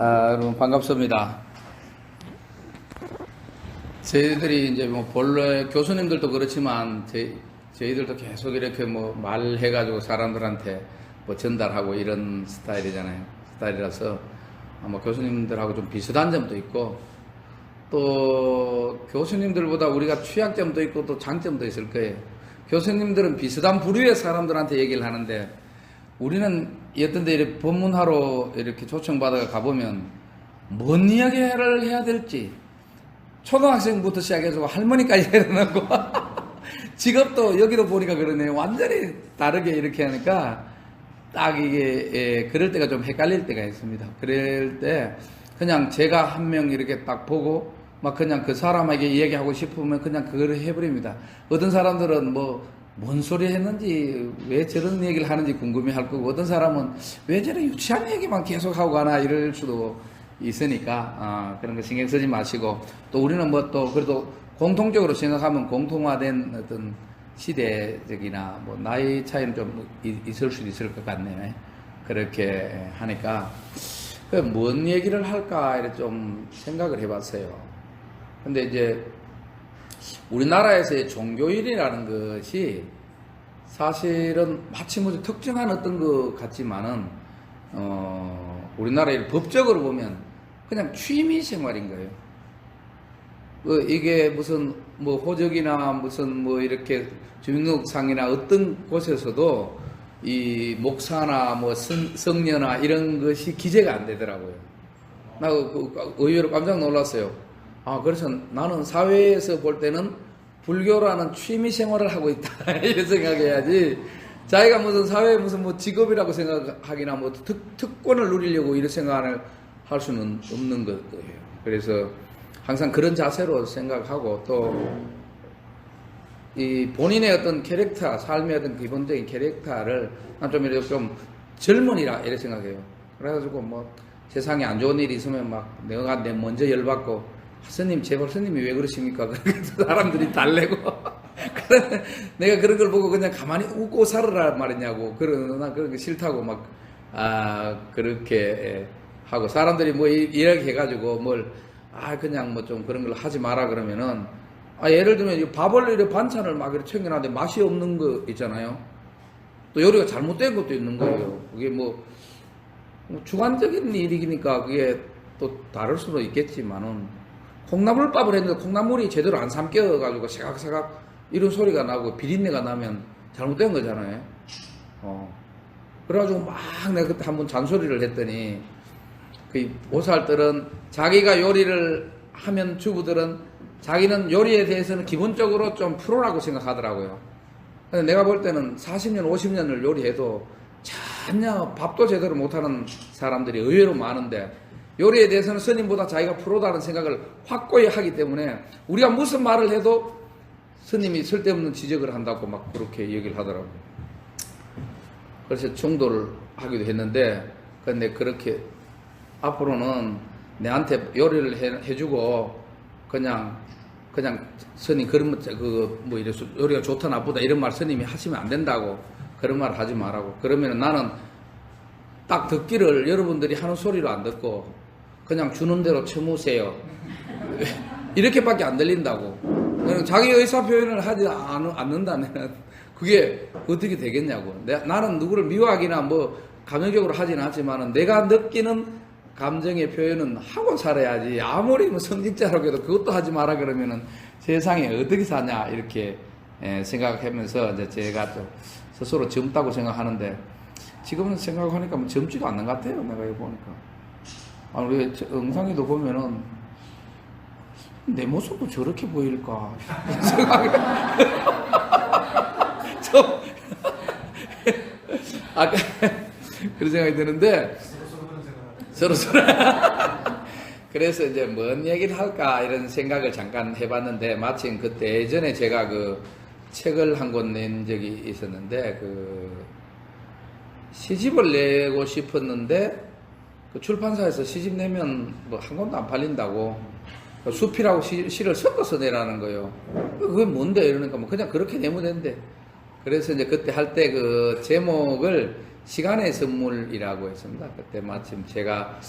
여러분 반갑습니다. 저희들이 이제 뭐 본래 교수님들도 그렇지만 저희들도 계속 이렇게 뭐 말해가지고 사람들한테 뭐 전달하고 이런 스타일이라서 아마 교수님들하고 좀 비슷한 점도 있고 또 교수님들보다 우리가 취약점도 있고 또 장점도 있을 거예요. 교수님들은 비슷한 부류의 사람들한테 얘기를 하는데 우리는 어떤데 이렇게 법문하러 이렇게 초청받아 가보면 뭔 이야기를 해야 될지 초등학생부터 시작해서 할머니까지 해놓고 직업도 여기도 보니까 그러네요. 완전히 다르게 이렇게 하니까 딱 이게 그럴 때가 좀 헷갈릴 때가 있습니다. 그럴 때 그냥 제가 한 명 이렇게 딱 보고 막 그냥 그 사람에게 이야기하고 싶으면 그냥 그걸 해버립니다. 어떤 사람들은 뭔 소리 했는지 왜 저런 얘기를 하는지 궁금해할 거고 어떤 사람은 왜 저런 유치한 얘기만 계속하고 가나 이럴 수도 있으니까 그런 거 신경 쓰지 마시고 또 우리는 뭐 또 그래도 공통적으로 생각하면 공통화된 어떤 시대적이나 뭐 나이 차이는 좀 있을 수도 있을 것 같네요. 그렇게 하니까 뭔 얘기를 할까 이렇게 좀 생각을 해봤어요. 근데 이제 우리나라에서의 종교일이라는 것이 사실은 마치 무슨 특정한 어떤 것 같지만은 우리나라의 법적으로 보면 그냥 취미 생활인 거예요. 이게 무슨 뭐 호적이나 무슨 뭐 이렇게 주민등록상이나 어떤 곳에서도 이 목사나 뭐 성녀나 이런 것이 기재가 안 되더라고요. 나 의외로 깜짝 놀랐어요. 그래서 나는 사회에서 볼 때는 불교라는 취미 생활을 하고 있다. 이런 생각해야지. 자기가 무슨 사회에 무슨 뭐 직업이라고 생각하기나 뭐 특권을 누리려고 이런 생각을 할 수는 없는 거예요. 그래서 항상 그런 자세로 생각하고 또 이 본인의 어떤 캐릭터, 삶의 어떤 기본적인 캐릭터를 난 좀 이렇게 좀 젊은이라 이렇게 생각해요. 그래가지고 뭐 세상에 안 좋은 일이 있으면 막 내가 먼저 열받고 스님 제발 스님이 왜 그러십니까? 사람들이 달래고 내가 그런 걸 보고 그냥 가만히 웃고 살으라 말이냐고 난 그런 거 싫다고 막 그렇게 하고 사람들이 뭐 이렇게 해가지고 그냥 뭐 좀 그런 걸 하지 마라 그러면은 예를 들면 밥을 이렇게 반찬을 막 이렇게 챙겨놨는데 맛이 없는 거 있잖아요. 또 요리가 잘못된 것도 있는 거예요. 그게 뭐 주관적인 일이니까 그게 또 다를 수도 있겠지만은 콩나물밥을 했는데 콩나물이 제대로 안 삼켜가지고 사각사각 이런 소리가 나고 비린내가 나면 잘못된 거잖아요. 그래가지고 막 내가 그때 한번 잔소리를 했더니 그 보살들은 자기가 요리를 하면 주부들은 자기는 요리에 대해서는 기본적으로 좀 프로라고 생각하더라고요. 근데 내가 볼 때는 40년, 50년을 요리해도 전혀 밥도 제대로 못하는 사람들이 의외로 많은데 요리에 대해서는 스님보다 자기가 프로다는 생각을 확고히 하기 때문에 우리가 무슨 말을 해도 스님이 쓸데없는 지적을 한다고 막 그렇게 얘기를 하더라고요. 그래서 충돌을 하기도 했는데 근데 그렇게 앞으로는 내한테 요리를 해주고 그냥 스님 그런 뭐 이래서 요리가 좋다 나쁘다 이런 말 스님이 하시면 안 된다고 그런 말 하지 말라고 그러면 나는 딱 듣기를 여러분들이 하는 소리로 안 듣고 그냥 주는 대로 쳐무세요. 이렇게밖에 안 들린다고. 자기 의사 표현을 하지 않는다면 그게 어떻게 되겠냐고. 나는 누구를 미워하기나 뭐 감정적으로 하지는 않지만 내가 느끼는 감정의 표현은 하고 살아야지. 아무리 뭐 성직자라고 해도 그것도 하지 마라 그러면은 세상에 어떻게 사냐 이렇게 생각하면서 이제 제가 또 스스로 젊다고 생각하는데 지금은 생각하니까 뭐 젊지도 않는 것 같아요. 내가 이거 보니까. 우리 영상에도 보면은 내 모습도 저렇게 보일까 생각이 그런 생각이 드는데 서로 그래서 이제 뭔 얘기를 할까 이런 생각을 잠깐 해봤는데 마침 그때 예전에 제가 그 책을 한 권 낸 적이 있었는데 시집을 내고 싶었는데 그 출판사에서 시집 내면 뭐 한 권도 안 팔린다고 수필하고 시를 섞어서 내라는 거예요. 그게 뭔데 이러니까 뭐 그냥 그렇게 내면 된대. 그래서 이제 그때 할 때 그 제목을 시간의 선물이라고 했습니다. 그때 마침 제가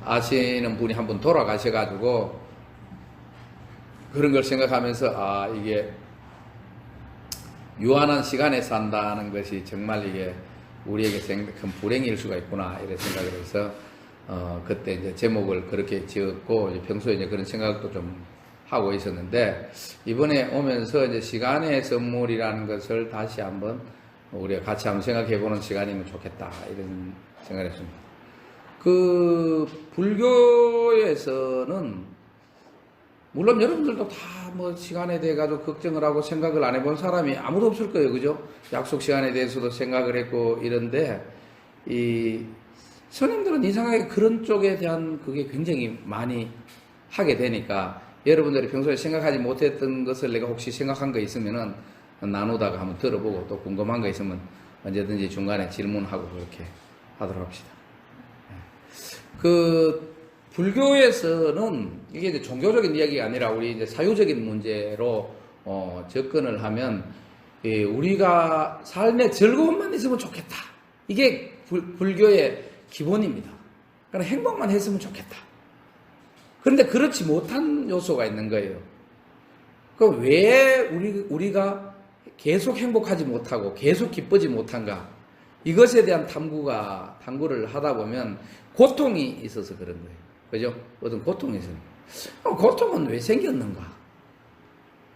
아시는 분이 한 분 돌아가셔가지고 그런 걸 생각하면서 아 이게 유한한 시간에 산다는 것이 정말 이게 우리에게 큰 불행일 수가 있구나 이런 생각을 해서 그때 이제 제목을 그렇게 지었고 이제 평소에 이제 그런 생각도 좀 하고 있었는데 이번에 오면서 이제 시간의 선물이라는 것을 다시 한번 우리가 같이 한번 생각해보는 시간이면 좋겠다 이런 생각을 했습니다. 그 불교에서는 물론 여러분들도 다 뭐 시간에 대해 가지고 걱정을 하고 생각을 안 해본 사람이 아무도 없을 거예요, 그죠? 약속 시간에 대해서도 생각을 했고 이런데 이 스님들은 이상하게 그런 쪽에 대한 그게 굉장히 많이 하게 되니까 여러분들이 평소에 생각하지 못했던 것을 내가 혹시 생각한 거 있으면은 나누다가 한번 들어보고 또 궁금한 거 있으면 언제든지 중간에 질문하고 그렇게 하도록 합시다. 그 불교에서는 이게 이제 종교적인 이야기가 아니라 우리 이제 사유적인 문제로 접근을 하면 우리가 삶에 즐거움만 있으면 좋겠다. 이게 불교의 기본입니다. 그러니까 행복만 했으면 좋겠다. 그런데 그렇지 못한 요소가 있는 거예요. 그 왜 우리가 계속 행복하지 못하고 계속 기쁘지 못한가? 이것에 대한 탐구를 하다 보면 고통이 있어서 그런 거예요. 그죠? 어떤 고통이 있어요. 고통은 왜 생겼는가?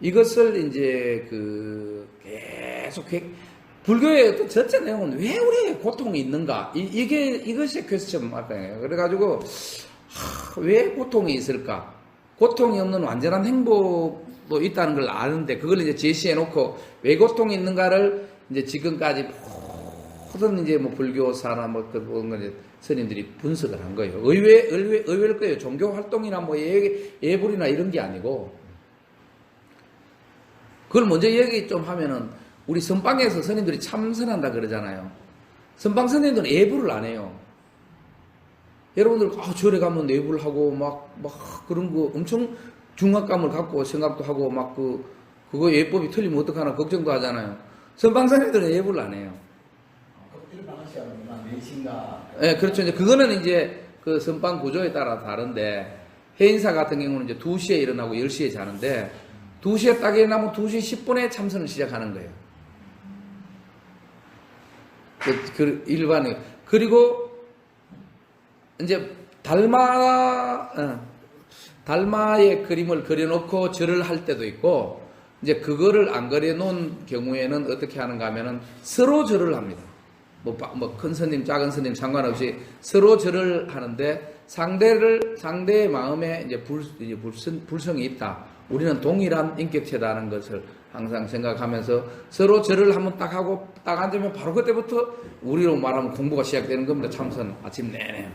이것을 이제 계속 불교의 어떤 전체 내용은 왜 우리에게 고통이 있는가? 이것이 퀘스천 마크예요. 그래가지고 왜 고통이 있을까? 고통이 없는 완전한 행복도 있다는 걸 아는데 그걸 이제 제시해놓고 왜 고통이 있는가를 이제 지금까지 모든 이제 뭐 불교사나 뭐 그런 걸 스님들이 분석을 한 거예요. 의외일 거예요. 종교 활동이나 뭐 예불이나 이런 게 아니고 그걸 먼저 얘기 좀 하면은 우리 선방에서 스님들이 참선한다 그러잖아요. 선방 스님들은 예불을 안 해요. 여러분들 절에 가면 예불 하고 막 그런 거 엄청 중압감을 갖고 생각도 하고 막 그거 예법이 틀리면 어떡하나 걱정도 하잖아요. 선방 스님들은 예불을 안 해요. 네, 그렇죠. 이제 그거는 이제 그 선방 구조에 따라 다른데 해인사 같은 경우는 이제 2시에 일어나고 10시에 자는데 2시에 딱 일어나면 2시 10분에 참선을 시작하는 거예요. 일반이. 그리고 이제 달마의 그림을 그려놓고 절을 할 때도 있고 이제 그거를 안 그려놓은 경우에는 어떻게 하는가 하면은 서로 절을 합니다. 큰 스님, 작은 스님 상관없이 서로 절을 하는데 상대의 마음에 이제 불성이 있다. 우리는 동일한 인격체다는 것을 항상 생각하면서 서로 절을 한번 딱 하고 딱 앉으면 바로 그때부터 우리로 말하면 공부가 시작되는 겁니다. 참선 아침 내내.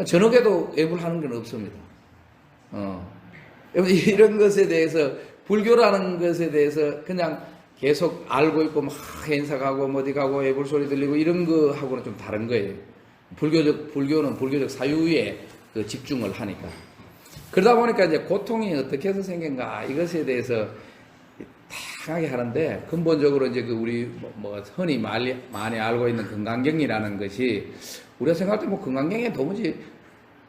저녁에도 예불하는 건 없습니다. 이런 것에 대해서 불교라는 것에 대해서 그냥 계속 알고 있고 막 행사 가고 어디 가고 예불 소리 들리고 이런 거하고는 좀 다른 거예요. 불교는 불교적 사유에 그 집중을 하니까. 그러다 보니까 이제 고통이 어떻게 해서 생긴가 이것에 대해서 다양하게 하는데 근본적으로 이제 우리 흔히 많이 알고 있는 건강경이라는 것이 우리가 생각할 때 건강경에 도무지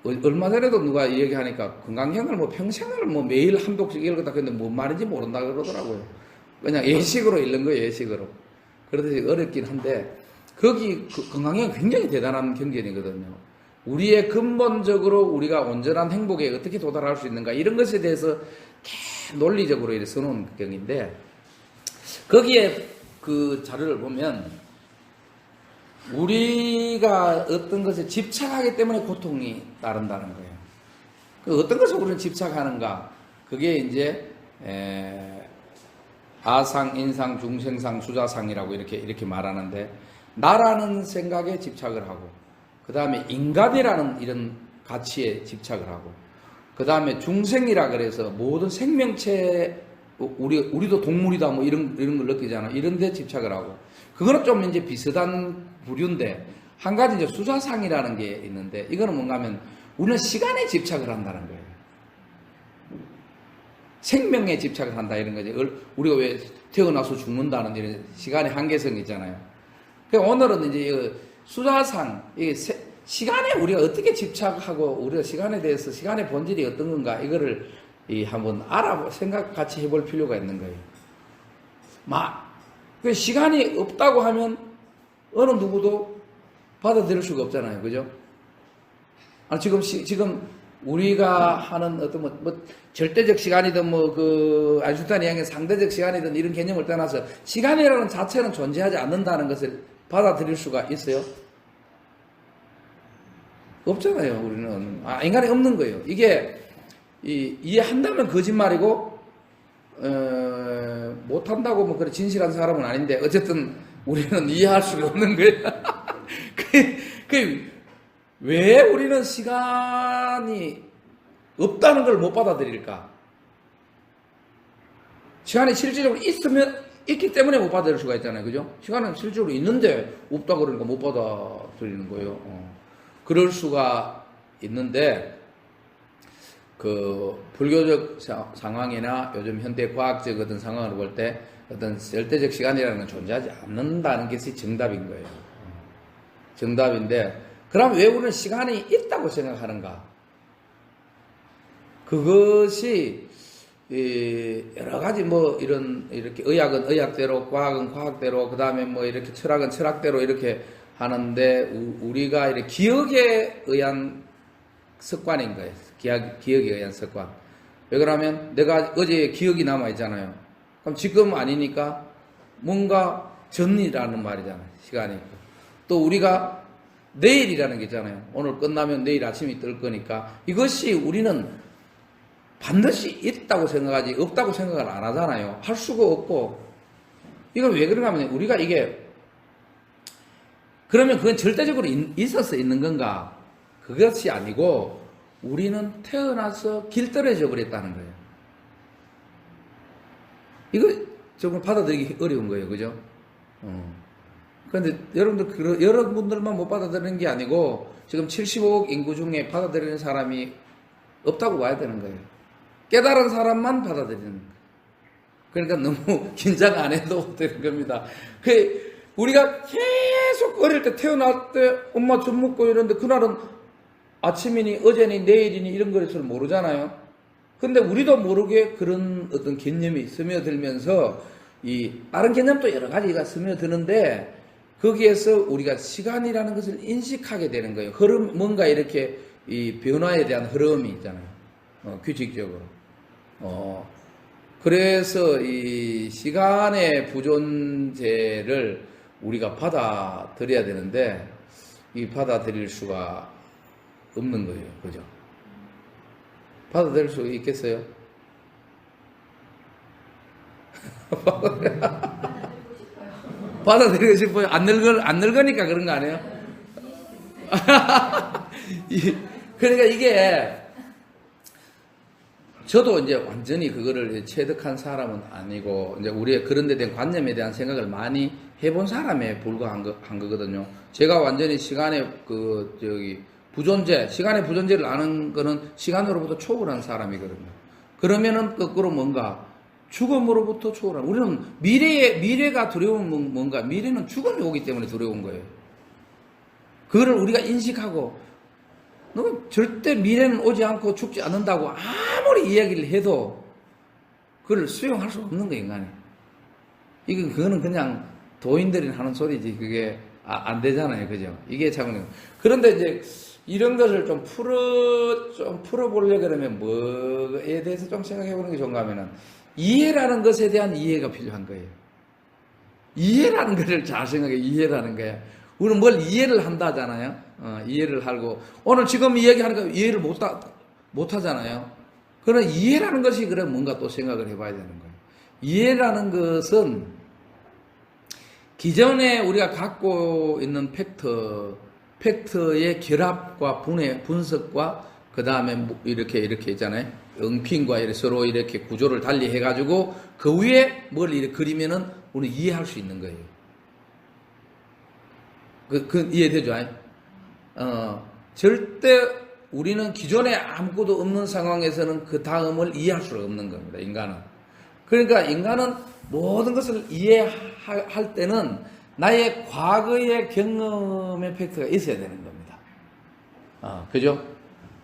얼마 전에도 누가 얘기하니까 건강경을 평생을 매일 한 독씩 읽었다 근데 뭔 말인지 모른다 그러더라고요. 그냥 예식으로 읽는 거예요, 예식으로. 그러듯이 어렵긴 한데, 건강경은 굉장히 대단한 경전이거든요. 우리의 근본적으로 우리가 온전한 행복에 어떻게 도달할 수 있는가, 이런 것에 대해서 논리적으로 이렇게 써놓은 경인데, 거기에 그 자료를 보면, 우리가 어떤 것에 집착하기 때문에 고통이 따른다는 거예요. 어떤 것을 우리는 집착하는가, 그게 이제, 아상, 인상, 중생상, 수자상이라고 이렇게 말하는데 나라는 생각에 집착을 하고 그 다음에 인간이라는 이런 가치에 집착을 하고 그 다음에 중생이라 그래서 모든 생명체 우리도 동물이다 뭐 이런 걸 느끼잖아. 이런 데 집착을 하고 그거는 좀 이제 비슷한 부류인데 한 가지 이제 수자상이라는 게 있는데 이거는 뭔가 하면 우리는 시간에 집착을 한다는 거예요. 생명에 집착을 한다 이런 거지. 우리가 왜 태어나서 죽는다는 이런 시간의 한계성이 있잖아요. 그러니까 오늘은 이제 수자상, 시간에 우리가 어떻게 집착하고, 우리가 시간에 대해서, 시간의 본질이 어떤 건가, 이거를 한번 생각 같이 해볼 필요가 있는 거예요. 그 시간이 없다고 하면 어느 누구도 받아들일 수가 없잖아요. 그죠? 지금 우리가 하는 어떤 절대적 시간이든 아인슈타인 이야기의 상대적 시간이든 이런 개념을 떠나서 시간이라는 자체는 존재하지 않는다는 것을 받아들일 수가 있어요? 없잖아요. 우리는. 인간이 없는 거예요. 이게 이해한다면 거짓말이고 못한다고 그래 진실한 사람은 아닌데 어쨌든 우리는 이해할 수가 없는 거예요. 왜 우리는 시간이 없다는 걸 못 받아들일까? 시간이 실질적으로 있기 때문에 못 받아들일 수가 있잖아요. 그죠? 시간은 실질적으로 있는데 없다 그러니까 못 받아들이는 거예요. 그럴 수가 있는데, 불교적 상황이나 요즘 현대 과학적 어떤 상황을 볼 때 어떤 절대적 시간이라는 건 존재하지 않는다는 것이 정답인 거예요. 정답인데, 그럼 왜 우리는 시간이 있다고 생각하는가? 그것이 여러 가지 이렇게 의학은 의학대로, 과학은 과학대로, 그 다음에 이렇게 철학은 철학대로 이렇게 하는데, 우리가 이렇게 기억에 의한 습관인 거예요. 기억에 의한 습관. 왜 그러면 내가 어제 기억이 남아있잖아요. 그럼 지금 아니니까 뭔가 전이라는 말이잖아요. 시간이 있고. 또 우리가 내일이라는 게 있잖아요. 오늘 끝나면 내일 아침이 뜰 거니까 이것이 우리는 반드시 있다고 생각하지 없다고 생각을 안 하잖아요. 할 수가 없고. 이건 왜 그런가 하면 우리가 그러면 그건 절대적으로 있어서 있는 건가? 그것이 아니고 우리는 태어나서 길떨어져 버렸다는 거예요. 이거 정말 받아들이기 어려운 거예요. 그죠? 그런데 여러분들만 못 받아들이는 게 아니고 지금 75억 인구 중에 받아들이는 사람이 없다고 봐야 되는 거예요. 깨달은 사람만 받아들이는 거예요. 그러니까 너무 긴장 안 해도 되는 겁니다. 우리가 계속 어릴 때 태어날 때 엄마 젖 먹고 이러는데 그날은 아침이니 어제니 내일이니 이런 것을 모르잖아요. 근데 우리도 모르게 그런 어떤 개념이 스며들면서 다른 개념도 여러 가지가 스며드는데 거기에서 우리가 시간이라는 것을 인식하게 되는 거예요. 뭔가 이렇게 변화에 대한 흐름이 있잖아요. 규칙적으로. 그래서 이 시간의 부존재를 우리가 받아들여야 되는데 받아들일 수가 없는 거예요. 그죠? 받아들일 수 있겠어요? 받아들이고 싶어요. 안 늙으니까 그런 거 아니에요? 그러니까 이게 저도 이제 완전히 그거를 체득한 사람은 아니고 이제 우리의 그런 데 대한 관념에 대한 생각을 많이 해본 사람에 불과한 거거든요. 제가 완전히 시간의 시간의 부존재를 아는 거는 시간으로부터 초월한 사람이거든요. 그러면은 거꾸로 뭔가 죽음으로부터 초월한, 우리는 미래가 두려운 뭔가, 미래는 죽음이 오기 때문에 두려운 거예요. 그거를 우리가 인식하고, 절대 미래는 오지 않고 죽지 않는다고 아무리 이야기를 해도 그걸 수용할 수 없는 거예요, 인간이. 그거는 그냥 도인들이 하는 소리지, 그게 안 되잖아요, 그죠? 이게 참, 그런데 이제 이런 것을 좀 풀어보려고 그러면 뭐에 대해서 좀 생각해보는 게 좋은가 하면은 이해라는 것에 대한 이해가 필요한 거예요. 이해라는 것을 잘 생각해, 이해라는 거야. 우리는 뭘 이해를 한다잖아요. 이해를 하고, 오늘 지금 이야기하니까 이해를 못 하잖아요. 그러나 이해라는 것이 그래 뭔가 또 생각을 해봐야 되는 거예요. 이해라는 것은 기존에 우리가 갖고 있는 팩트의 결합과 분석과 그 다음에 이렇게 있잖아요. 응핑과 서로 이렇게 구조를 달리 해가지고 그 위에 뭘 이렇게 그리면은 우리는 이해할 수 있는 거예요. 이해되죠? 절대 우리는 기존에 아무것도 없는 상황에서는 그 다음을 이해할 수가 없는 겁니다. 인간은. 그러니까 인간은 모든 것을 이해할 때는 나의 과거의 경험의 팩트가 있어야 되는 겁니다. 그죠?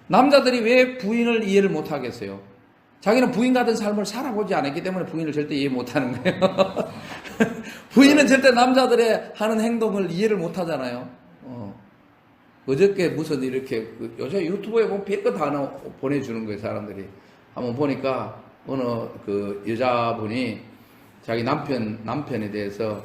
남자들이 왜 부인을 이해를 못 하겠어요? 자기는 부인 같은 삶을 살아보지 않았기 때문에 부인을 절대 이해 못 하는 거예요. 부인은 절대 남자들의 하는 행동을 이해를 못 하잖아요. 어저께 무슨 이렇게, 요새 유튜브에 보면 별거 다 하나 보내주는 거예요, 사람들이. 한번 보니까 어느 그 여자분이 자기 남편에 대해서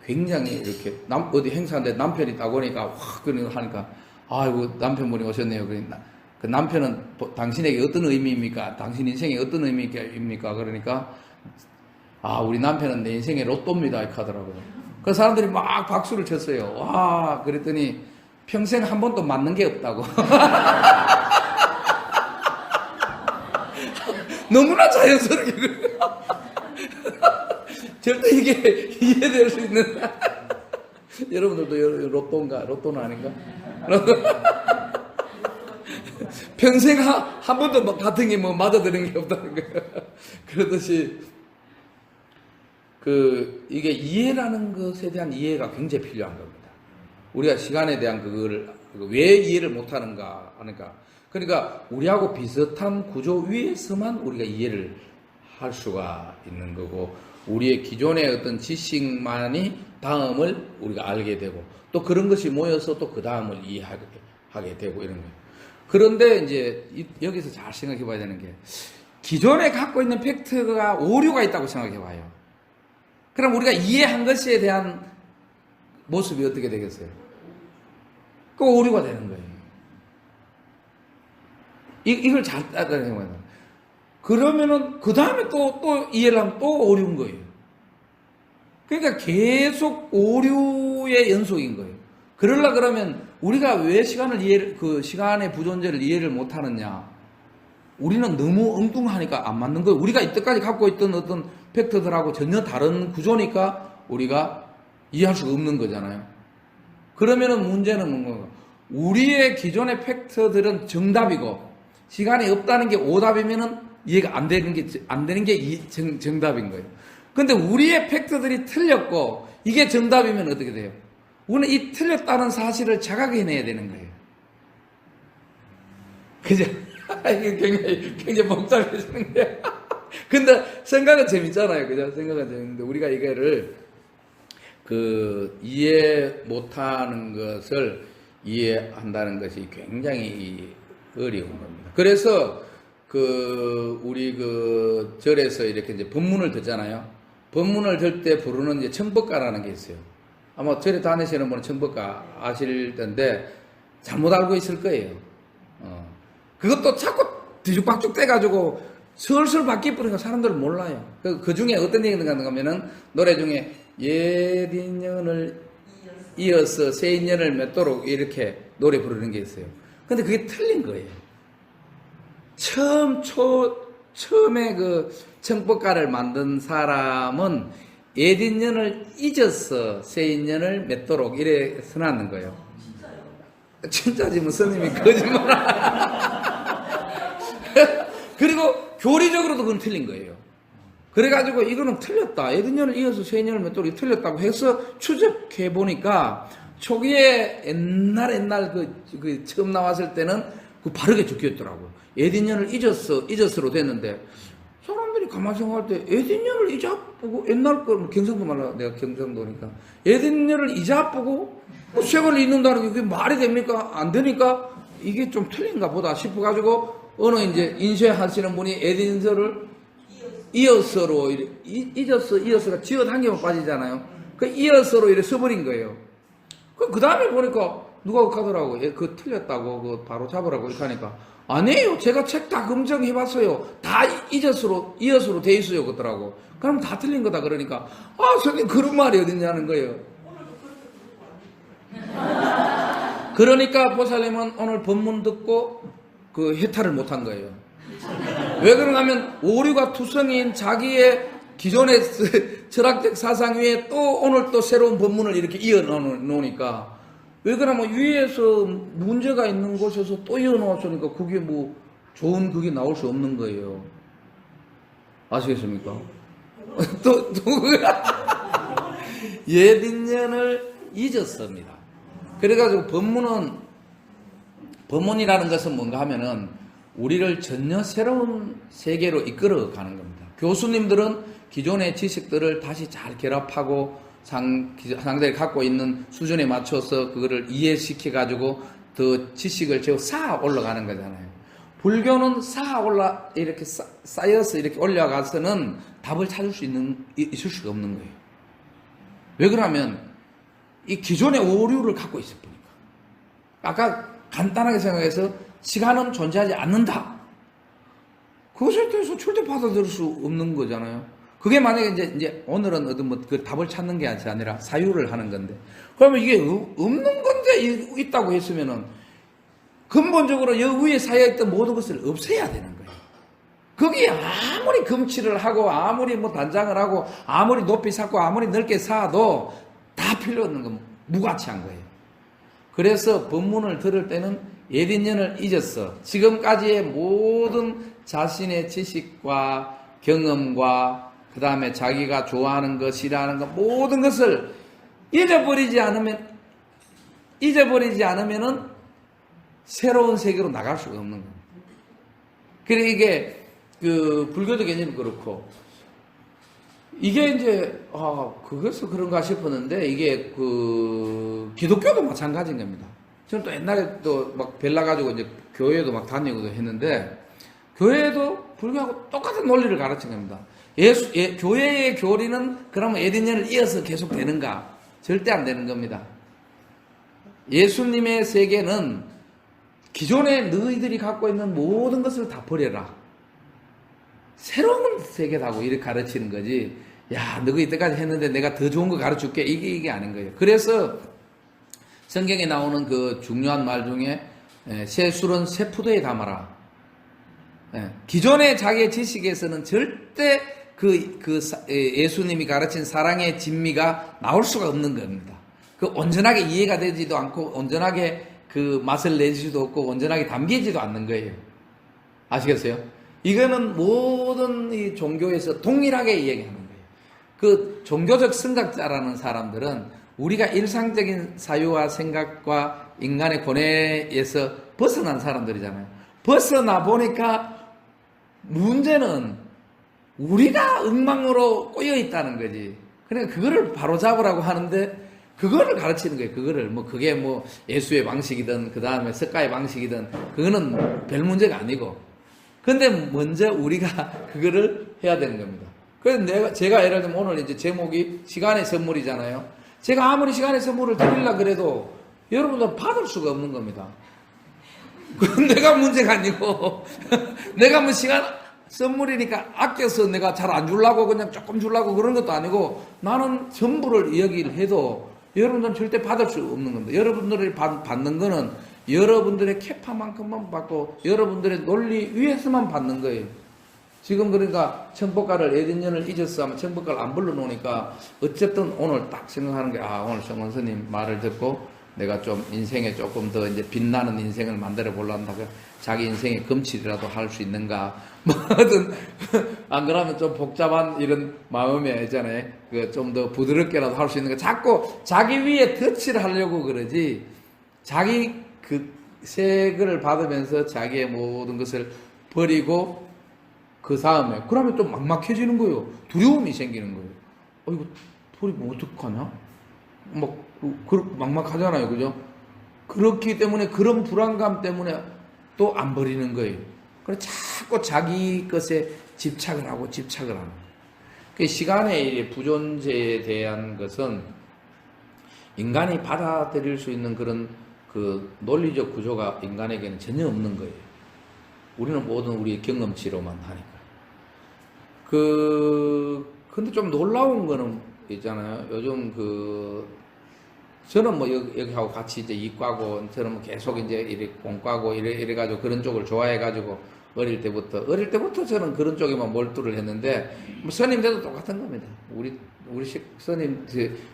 굉장히 이렇게, 어디 행사인데 남편이 있다고 하니까 확 하니까, 아이고, 남편분이 오셨네요. 그 남편은 당신에게 어떤 의미입니까? 당신 인생에 어떤 의미입니까? 그러니까, 우리 남편은 내 인생의 로또입니다. 이렇게 하더라고요. 그 사람들이 막 박수를 쳤어요. 와, 그랬더니 평생 한 번도 맞는 게 없다고. 너무나 자연스럽게. 절대 이게 이해될 수 있는. 여러분들도 로또는 아닌가? 평생 한 번도 같은 게 맞아드는 게 없다는 거예요. 그러듯이, 이게 이해라는 것에 대한 이해가 굉장히 필요한 겁니다. 우리가 시간에 대한 그거를, 왜 이해를 못하는가 하니까. 그러니까, 우리하고 비슷한 구조 위에서만 우리가 이해를 할 수가 있는 거고, 우리의 기존의 어떤 지식만이 다음을 우리가 알게 되고, 또 그런 것이 모여서 또 그 다음을 이해하게 되고 이런 거예요. 그런데 이제 여기서 잘 생각해 봐야 되는 게, 기존에 갖고 있는 팩트가 오류가 있다고 생각해 봐요. 그럼 우리가 이해한 것에 대한 모습이 어떻게 되겠어요? 그 오류가 되는 거예요. 이걸 잘 따라가는 거예요. 그러면은 그 다음에 또 이해를 하면 또 오류인 거예요. 그러니까 계속 오류의 연속인 거예요. 그러려 그러면 우리가 왜 시간의 부존재를 이해를 못 하느냐? 우리는 너무 엉뚱하니까 안 맞는 거예요. 우리가 이때까지 갖고 있던 어떤 팩트들하고 전혀 다른 구조니까 우리가 이해할 수가 없는 거잖아요. 그러면은 문제는 뭔가, 우리의 기존의 팩트들은 정답이고, 시간이 없다는 게 오답이면은 이해가 안 되는 게 정답인 거예요. 근데 우리의 팩트들이 틀렸고, 이게 정답이면 어떻게 돼요? 우리는 이 틀렸다는 사실을 자각해내야 되는 거예요. 그죠? 이게 굉장히 복잡해지는 거예요. 근데 생각은 재밌잖아요. 그죠? 생각은 재밌는데, 우리가 이거를, 이해 못하는 것을 이해한다는 것이 굉장히 어려운 겁니다. 그래서, 우리 절에서 이렇게 이제 법문을 듣잖아요. 법문을 들 때 부르는 이제 청법가라는 게 있어요. 아마 절에 다니시는 분은 청법가 아실 텐데, 잘못 알고 있을 거예요. 그것도 자꾸 뒤죽박죽 떼가지고 슬슬 바뀌어버리니까 사람들은 몰라요. 그 중에 어떤 얘기가 있는가 하면은, 노래 중에 옛 인연을 이어서 새 인연을 맺도록 이렇게 노래 부르는 게 있어요. 근데 그게 틀린 거예요. 처음에 청법가를 만든 사람은 옛 인연을 잊어서 새 인연을 맺도록 이래 써놨는 거예요. 진짜지, 뭐, 스님이 거짓말. 그리고 교리적으로도 그건 틀린 거예요. 그래가지고 이거는 틀렸다. 옛 인연을 이어서 새 인연을 맺도록 틀렸다고 해서 추적해보니까 초기에 옛날 처음 나왔을 때는 바르게 적혀있더라고요. 옛 인연을 잊었어로 됐는데, 사람들이 가만히 생각할 때, 옛 인연을 잊어보고, 옛날 거, 경상도 말라, 내가 경상도니까. 옛 인연을 잊어보고, 새 걸 잊는다는 게 그게 말이 됩니까? 안 되니까, 이게 좀 틀린가 보다 싶어가지고, 어느 이제 인쇄하시는 분이 옛 인연을 이어서로, 이어서가 지어 단계만 빠지잖아요. 그 이어서로 이렇게 써버린 거예요. 그 다음에 보니까, 누가 가더라고. 그거 틀렸다고, 바로 잡으라고 이렇게 하니까. 아니에요. 제가 책 다 검증해봤어요. 다 이어서로 돼 있어요. 그러더라고. 그럼 다 틀린 거다. 그러니까, 선생님 그런 말이 어딨냐는 거예요. 그러니까 보살님은 오늘 법문 듣고 해탈을 못한 거예요. 왜 그런가 하면 오류가 투성인 자기의 기존의 철학적 사상 위에 또 오늘 또 새로운 법문을 이렇게 이어 놓으니까, 왜 그러냐면 위에서 문제가 있는 곳에서 또 이어놓았으니까 그게 뭐 좋은 그게 나올 수 없는 거예요. 아시겠습니까? 옛 인연을 잊었습니다. 그래가지고 법문이라는 것은 뭔가 하면은 우리를 전혀 새로운 세계로 이끌어 가는 겁니다. 교수님들은 기존의 지식들을 다시 잘 결합하고 상대가 갖고 있는 수준에 맞춰서 그거를 이해시켜가지고 더 지식을 제어 쌓아 올라가는 거잖아요. 불교는 이렇게 쌓여서 이렇게 올라가서는 답을 찾을 수 있을 수가 없는 거예요. 왜 그러면 이 기존의 오류를 갖고 있을 뿐이니까. 아까 간단하게 생각해서 시간은 존재하지 않는다. 그것에 대해서 절대 받아들일 수 없는 거잖아요. 그게 만약에 이제 오늘은 어떤 그 답을 찾는 게 아니라 사유를 하는 건데, 그러면 이게 없는 건데 있다고 했으면은 근본적으로 여기 위에 쌓여있던 모든 것을 없애야 되는 거예요. 거기에 아무리 금치를 하고 아무리 뭐 단장을 하고 아무리 높이 쌓고 아무리 넓게 쌓아도 다 필요 없는 건 무가치한 거예요. 그래서 법문을 들을 때는 옛 인연을 잊었어. 지금까지의 모든 자신의 지식과 경험과 그 다음에 자기가 좋아하는 것, 싫어하는 것, 모든 것을 잊어버리지 않으면은 새로운 세계로 나갈 수가 없는 겁니다. 그래, 이게, 불교적 개념이 그렇고, 이게 이제, 그것도 그런가 싶었는데, 이게 기독교도 마찬가지인 겁니다. 저는 또 옛날에 또 막 별나가지고 이제 교회도 막 다니고도 했는데, 교회도 불교하고 똑같은 논리를 가르친 겁니다. 교회의 교리는 그러면 옛 인연을 이어서 계속 되는가? 절대 안 되는 겁니다. 예수님의 세계는 기존에 너희들이 갖고 있는 모든 것을 다 버려라. 새로운 세계다고 이렇게 가르치는 거지. 야, 너가 이때까지 했는데 내가 더 좋은 거 가르쳐줄게. 이게 아닌 거예요. 그래서 성경에 나오는 그 중요한 말 중에 새 술은 새 포도에 담아라. 기존의 자기의 지식에서는 절대 예수님이 가르친 사랑의 진미가 나올 수가 없는 겁니다. 온전하게 이해가 되지도 않고, 온전하게 그 맛을 내지도 없고, 온전하게 담기지도 않는 거예요. 아시겠어요? 이거는 모든 이 종교에서 동일하게 이야기하는 거예요. 그 종교적 성각자라는 사람들은 우리가 일상적인 사유와 생각과 인간의 고뇌에서 벗어난 사람들이잖아요. 벗어나 보니까 문제는 우리가 엉망으로 꼬여 있다는 거지. 그러니까 그거를 바로잡으라고 하는데 그거를 가르치는 거예요. 그게 예수의 방식이든 그 다음에 석가의 방식이든 그거는 별 문제가 아니고. 근데 먼저 우리가 그거를 해야 되는 겁니다. 그래서 제가 예를 들면 오늘 이제 제목이 시간의 선물이잖아요. 제가 아무리 시간의 선물을 드리려고 그래도 여러분들 받을 수가 없는 겁니다. 그건 내가 문제가 아니고 내가 시간 선물이니까 아껴서 내가 잘 안 주려고 그냥 조금 주려고 그런 것도 아니고 나는 전부를 이야기를 해도 여러분들은 절대 받을 수 없는 겁니다. 여러분들이 받는 거는 여러분들의 캐파만큼만 받고 여러분들의 논리 위에서만 받는 거예요. 지금 그러니까 청법가를 옛 인연을 잊었어 하면 청법가를 안 불러놓으니까 어쨌든 오늘 딱 생각하는 게 오늘 성원 스님 말을 듣고 내가 좀 인생에 조금 더 이제 빛나는 인생을 만들어 보려고 자기 인생에 금칠이라도 할 수 있는가 뭐든 안 그러면 좀 복잡한 이런 마음에 있잖아요. 좀 더 부드럽게라도 할 수 있는가 자꾸 자기 위에 덫을 하려고 그러지 자기 색을 받으면서 자기의 모든 것을 버리고 그 다음에 그러면 좀 막막해지는 거예요. 두려움이 생기는 거예요. 이거 버리면 어떡하냐? 막막하잖아요. 그죠? 그렇기 때문에 그런 불안감 때문에 또 안 버리는 거예요. 그래서 자꾸 자기 것에 집착을 하는 거예요. 시간의 부존재에 대한 것은 인간이 받아들일 수 있는 그런 논리적 구조가 인간에게는 전혀 없는 거예요. 우리는 모든 우리의 경험치로만 하니까. 근데 좀 놀라운 거는 있잖아요. 요즘 저는 여기하고 같이 이제 이과고, 저는 계속 이제 공과고, 이래가지고 그런 쪽을 좋아해가지고, 어릴 때부터 저는 그런 쪽에만 몰두를 했는데, 스님들도 똑같은 겁니다. 우리 스님,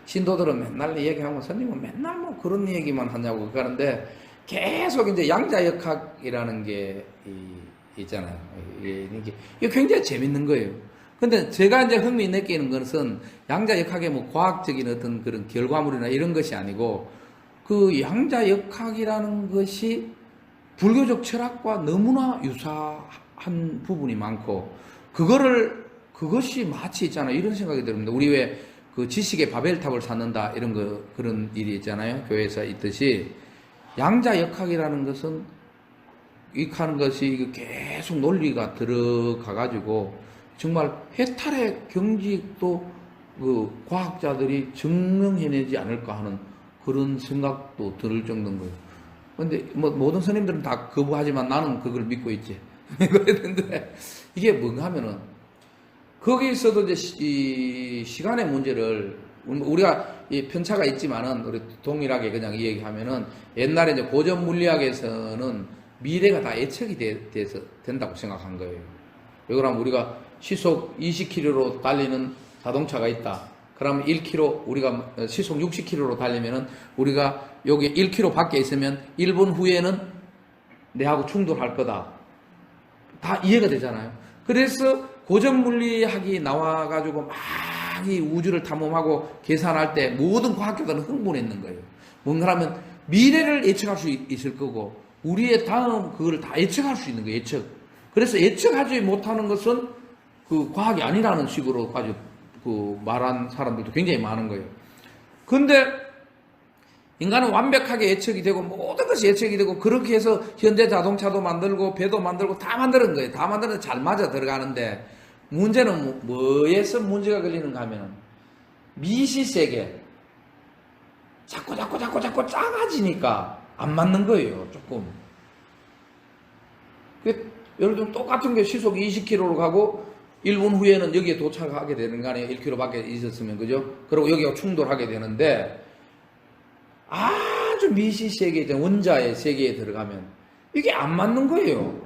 신도들은 맨날 얘기하면, 스님은 맨날 그런 얘기만 하냐고 그러는데, 계속 이제 양자역학이라는 게 있잖아요. 이게 굉장히 재밌는 거예요. 근데 제가 이제 흥미 느끼는 것은 양자역학의 뭐 과학적인 어떤 그런 결과물이나 이런 것이 아니고 그 양자역학이라는 것이 불교적 철학과 너무나 유사한 부분이 많고 그것이 마치 있잖아요. 이런 생각이 듭니다. 우리 왜 그 지식의 바벨탑을 쌓는다 이런 그런 일이 있잖아요. 교회에서 있듯이 양자역학이라는 것은 익하는 것이 계속 논리가 들어가가지고 정말 해탈의 경직도 그 과학자들이 증명해내지 않을까 하는 그런 생각도 들 정도인 거예요. 근데 뭐 모든 스님들은 다 거부하지만 나는 그걸 믿고 있지. 그랬는데 이게 뭔가 하면은 거기서도 이제 이 시간의 문제를 우리가 이 편차가 있지만은 우리 동일하게 그냥 이야기하면은 옛날에 이제 고전 물리학에서는 미래가 다 예측이 돼서 된다고 생각한 거예요. 왜 그러면 우리가 시속 20km로 달리는 자동차가 있다. 그러면 1km 우리가 시속 60km로 달리면은 우리가 여기 1km 밖에 있으면 1분 후에는 내하고 충돌할 거다. 다 이해가 되잖아요. 그래서 고전 물리학이 나와가지고 막 이 우주를 탐험하고 계산할 때 모든 과학자들은 흥분했는 거예요. 뭔가 하면 미래를 예측할 수 있을 거고 우리의 다음 그걸 다 예측할 수 있는 거예요. 예측. 그래서 예측하지 못하는 것은 그 과학이 아니라는 식으로까지 그 말한 사람들도 굉장히 많은 거예요. 근데 인간은 완벽하게 예측이 되고 모든 것이 예측이 되고 그렇게 해서 현대 자동차도 만들고 배도 만들고 다 만드는 거예요. 다 만드는데 잘 맞아 들어가는데 문제는 뭐에서 문제가 걸리는가 하면 미시세계 자꾸 작아지니까 안 맞는 거예요. 조금. 예를 들면 똑같은 게 시속 20km로 가고 1분 후에는 여기에 도착하게 되는 거 아니에요. 1km 밖에 있었으면 그죠? 그리고 여기가 충돌하게 되는데 아주 미시세계 원자의 세계에 들어가면 이게 안 맞는 거예요.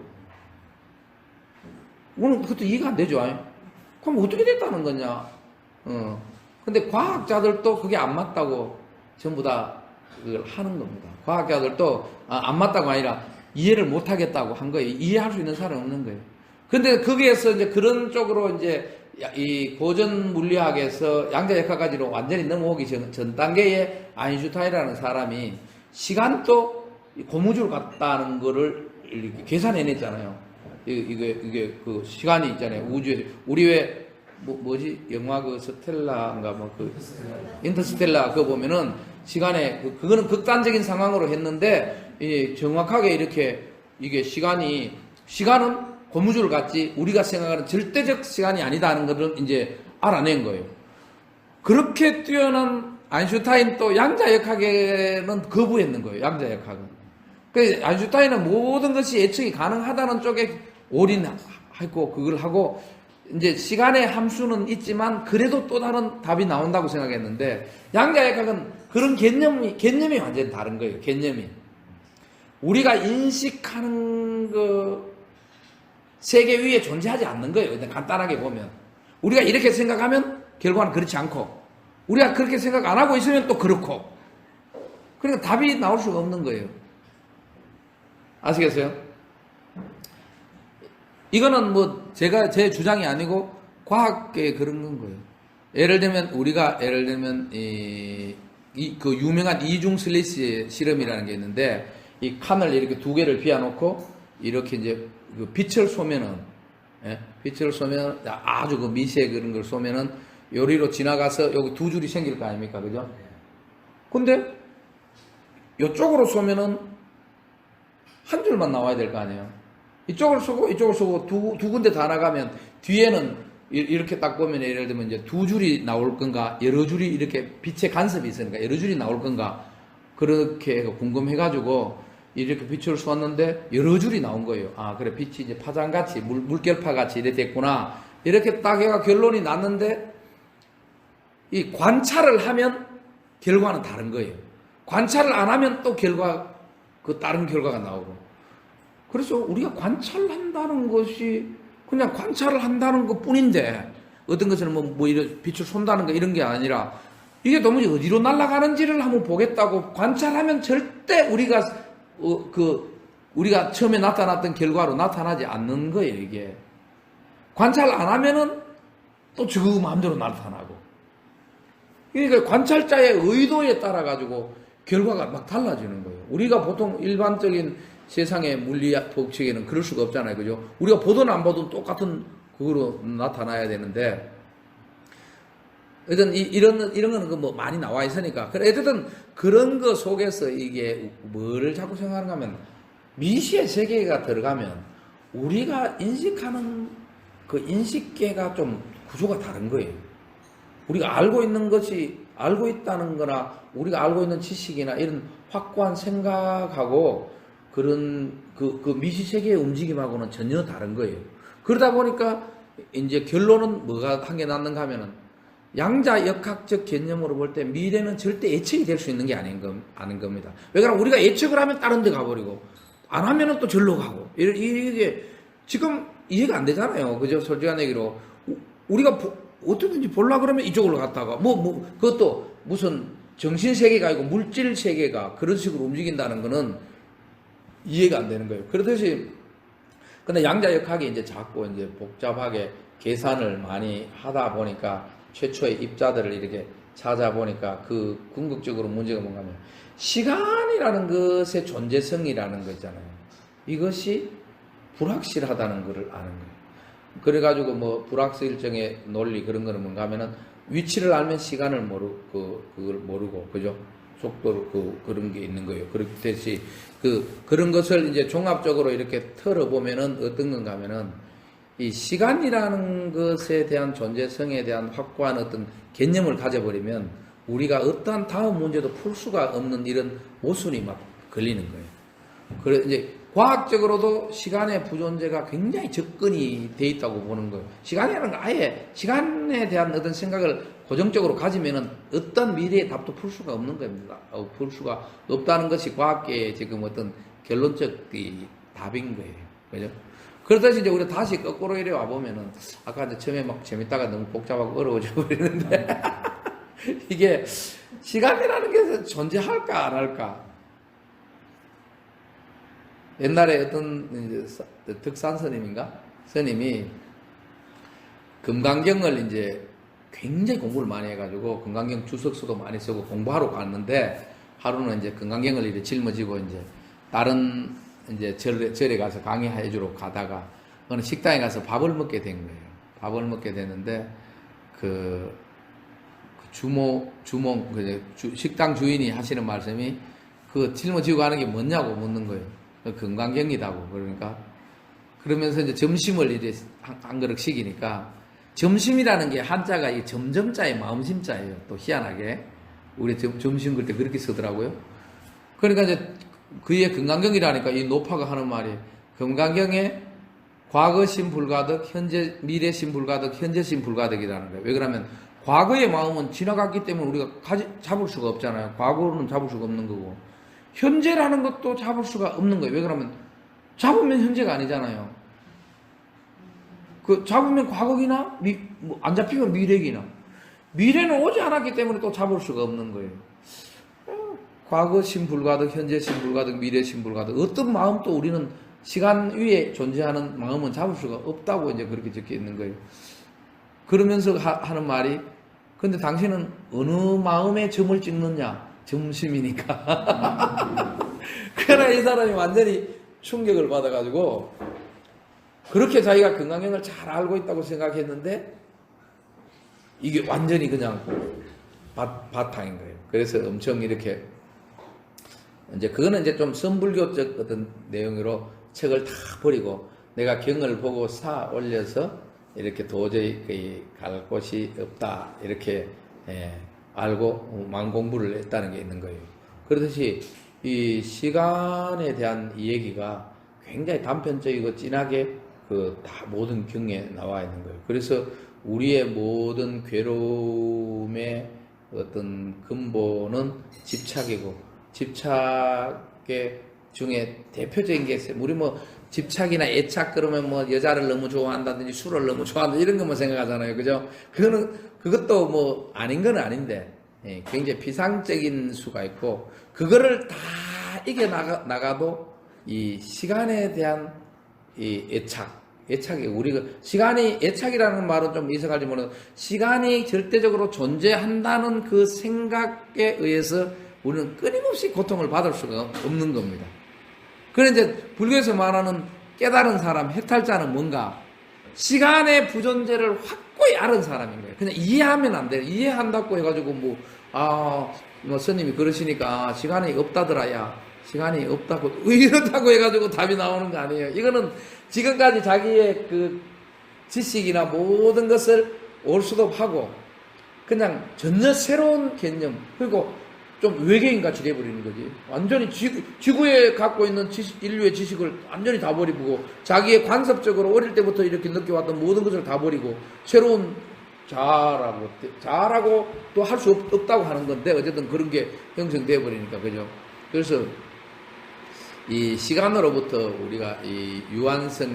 오늘 그것도 이해가 안 되죠. 그럼 어떻게 됐다는 거냐? 근데 과학자들도 그게 안 맞다고 전부 다 그걸 하는 겁니다. 과학자들도 안 맞다고 아니라 이해를 못 하겠다고 한 거예요. 이해할 수 있는 사람은 없는 거예요. 근데 거기에서 이제 그런 쪽으로 이제 이 고전 물리학에서 양자역학까지로 완전히 넘어오기 전 단계에 아인슈타인이라는 사람이 시간도 고무줄 같다는 거를 이렇게 계산해냈잖아요. 이게 그 시간이 있잖아요. 우주에 우리 왜 뭐지 영화 그 스텔라인가 뭐 그 인터스텔라 그거 보면은 시간에 그거는 극단적인 상황으로 했는데 정확하게 이렇게 이게 시간은 고무줄 같지 우리가 생각하는 절대적 시간이 아니다는 것을 이제 알아낸 거예요. 그렇게 뛰어난 아인슈타인 또 양자역학에는 거부했는 거예요. 양자역학은. 그 아인슈타인은 모든 것이 예측이 가능하다는 쪽에 올인하고 그걸 하고 이제 시간의 함수는 있지만 그래도 또 다른 답이 나온다고 생각했는데 양자역학은 그런 개념이 완전히 다른 거예요. 개념이. 우리가 인식하는 그 세계 위에 존재하지 않는 거예요. 일단 간단하게 보면. 우리가 이렇게 생각하면 결과는 그렇지 않고 우리가 그렇게 생각 안 하고 있으면 또 그렇고 그러니까 답이 나올 수가 없는 거예요. 아시겠어요? 이거는 뭐 제 주장이 아니고 과학계에 그런 건 거예요. 예를 들면 그 유명한 이중 슬리시 실험이라는 게 있는데 이 칸을 이렇게 두 개를 비워놓고 이렇게 이제 그 빛을 쏘면은 빛을 쏘면 아주 그 미세 그런 걸 쏘면은 요리로 지나가서 여기 두 줄이 생길 거 아닙니까, 그죠? 근데 이쪽으로 쏘면은 한 줄만 나와야 될 거 아니에요. 이쪽을 쏘고 두 군데 다 나가면 뒤에는 이렇게 딱 보면 예를 들면 이제 두 줄이 나올 건가 여러 줄이 이렇게 빛의 간섭이 있으니까 여러 줄이 나올 건가 그렇게 궁금해가지고 이렇게 빛을 쏘았는데 여러 줄이 나온 거예요. 아 그래 빛이 이제 파장같이 물결파같이 이렇게 됐구나 이렇게 딱 해가 결론이 났는데 이 관찰을 하면 결과는 다른 거예요. 관찰을 안 하면 또 다른 결과가 나오고 그래서 우리가 관찰한다는 것이 그냥 관찰을 한다는 것 뿐인데 어떤 것을 뭐 이런 빛을 쏜다는 거 이런 게 아니라 이게 도무지 어디로 날아가는지를 한번 보겠다고 관찰하면 절대 우리가 처음에 나타났던 결과로 나타나지 않는 거예요, 이게. 관찰 안 하면은 또 저 마음대로 나타나고. 그러니까 관찰자의 의도에 따라 가지고 결과가 막 달라지는 거예요. 우리가 보통 일반적인 세상의 물리학 법칙에는 그럴 수가 없잖아요. 그죠? 우리가 보든 안 보든 똑같은 그거로 나타나야 되는데, 어쨌든 이런 거는 뭐 많이 나와 있으니까. 어쨌든 그런 거 속에서 이게 뭐를 자꾸 생각하는가 하면, 미시의 세계가 들어가면 우리가 인식하는 그 인식계가 좀 구조가 다른 거예요. 우리가 알고 있는 것이, 알고 있다는 거나 우리가 알고 있는 지식이나 이런 확고한 생각하고 그런 그 미시 세계의 움직임하고는 전혀 다른 거예요. 그러다 보니까 이제 결론은 뭐가 한 게 낫는가 하면은, 양자 역학적 개념으로 볼 때 미래는 절대 예측이 될 수 있는 게 아닌 겁니다. 왜 그러면 우리가 예측을 하면 다른 데 가버리고, 안 하면은 또 절로 가고, 이게 지금 이해가 안 되잖아요. 그죠? 솔직한 얘기로. 우리가 어떻게든지 보려고 그러면 이쪽으로 갔다가, 그것도 무슨 정신세계가 아니고 물질세계가 그런 식으로 움직인다는 거는 이해가 안 되는 거예요. 그렇듯이, 근데 양자역학이 이제 자꾸 이제 복잡하게 계산을 많이 하다 보니까 최초의 입자들을 이렇게 찾아보니까 그 궁극적으로 문제가 뭔가 하면 시간이라는 것의 존재성이라는 거 있잖아요. 이것이 불확실하다는 것을 아는 거예요. 그래가지고 뭐 불확실성의 논리 그런 거는 뭔가 하면은 위치를 알면 시간을 그걸 모르고, 그죠? 속도를 그런 게 있는 거예요. 그렇듯이 그런 것을 이제 종합적으로 이렇게 털어보면은 어떤 건가 하면은 이 시간이라는 것에 대한 존재성에 대한 확고한 어떤 개념을 가져버리면 우리가 어떠한 다음 문제도 풀 수가 없는 이런 모순이 막 걸리는 거예요. 그래 이제 과학적으로도 시간의 부존재가 굉장히 접근이 돼 있다고 보는 거예요. 시간이라는 거 아예 시간에 대한 어떤 생각을 고정적으로 가지면은 어떤 미래의 답도 풀 수가 없는 겁니다. 풀 수가 없다는 것이 과학계의 지금 어떤 결론적 답인 거예요. 그죠? 그렇듯이 이제 우리 다시 거꾸로 이래 와보면은, 아까 이제 처음에 막 재밌다가 너무 복잡하고 어려워져 버리는데, 이게 시간이라는 게 존재할까 안 할까? 옛날에 어떤 덕산 스님인가? 스님이 금강경을 이제 굉장히 공부를 많이 해가지고 금강경 주석서도 많이 쓰고 공부하러 갔는데, 하루는 이제 금강경을 이렇게 짊어지고 이제 다른 이제 절에 가서 강의해주러 가다가 어느 식당에 가서 밥을 먹게 된 거예요. 밥을 먹게 되는데 식당 주인이 하시는 말씀이 그 짊어지고 가는 게 뭐냐고 묻는 거예요. 금강경이다고. 그러면서 이제 점심을 이제 한 그릇 시키니까, 점심이라는 게 한자가 이 점점자의 마음심자예요. 또 희한하게 우리 점심 그럴 때 그렇게 쓰더라고요. 그러니까 이제 그의 금강경이라니까 이 노파가 하는 말이, 금강경에 과거심 불가득, 미래심 불가득, 현재심 불가득이라는 거예요. 왜 그러면 과거의 마음은 지나갔기 때문에 우리가 잡을 수가 없잖아요. 과거는 잡을 수가 없는 거고, 현재라는 것도 잡을 수가 없는 거예요. 왜 그러면 잡으면 현재가 아니잖아요. 잡으면 과거기나 안 잡히면 미래기나, 미래는 오지 않았기 때문에 또 잡을 수가 없는 거예요. 과거심 불가득, 현재심 불가득, 미래심 불가득. 어떤 마음도 우리는 시간 위에 존재하는 마음은 잡을 수가 없다고 이제 그렇게 적혀 있는 거예요. 그러면서 하는 말이, 근데 당신은 어느 마음에 점을 찍느냐? 점심이니까. 그러나 이 사람이 완전히 충격을 받아가지고, 그렇게 자기가 금강경을 잘 알고 있다고 생각했는데, 이게 완전히 그냥 바탕인 거예요. 그래서 엄청 이렇게, 이제 그거는 이제 좀 선불교적 어떤 내용으로 책을 다 버리고 내가 경을 보고 사 올려서 이렇게 도저히 갈 곳이 없다, 이렇게 알고 망공부를 했다는 게 있는 거예요. 그렇듯이 이 시간에 대한 이야기가 굉장히 단편적이고 진하게 다 모든 경에 나와 있는 거예요. 그래서 우리의 모든 괴로움의 어떤 근본은 집착이고, 집착의 중에 대표적인 게 있어요. 우리 뭐 집착이나 애착 그러면 뭐 여자를 너무 좋아한다든지 술을 너무 좋아한다 이런 것만 생각하잖아요. 그죠? 그것도 뭐 아닌 건 아닌데, 굉장히 비상적인 수가 있고, 그거를 다 이겨 나가도 이 시간에 대한 이 애착, 애착이 우리가 시간이 애착이라는 말은 좀 이상할지 모르는 시간이 절대적으로 존재한다는 그 생각에 의해서 우리는 끊임없이 고통을 받을 수가 없는 겁니다. 그런데 이제 불교에서 말하는 깨달은 사람, 해탈자는 뭔가 시간의 부존재를 확고히 알은 사람인 거예요. 그냥 이해하면 안 돼요. 이해한다고 해가지고 뭐 스님이 그러시니까 시간이 없다더라야. 시간이 없다고 이렇다고 해가지고 답이 나오는 거 아니에요. 이거는 지금까지 자기의 그 지식이나 모든 것을 올수도하고 그냥 전혀 새로운 개념 그리고 좀 외계인같이 돼버리는 거지. 완전히 지구에 갖고 있는 인류의 지식을 완전히 다 버리고 자기의 관습적으로 어릴 때부터 이렇게 느껴왔던 모든 것을 다 버리고 새로운 자아라고 또 할 수 없다고 하는 건데 어쨌든 그런 게 형성되어 버리니까 그죠. 그래서 이 시간으로부터 우리가 이 유한성이기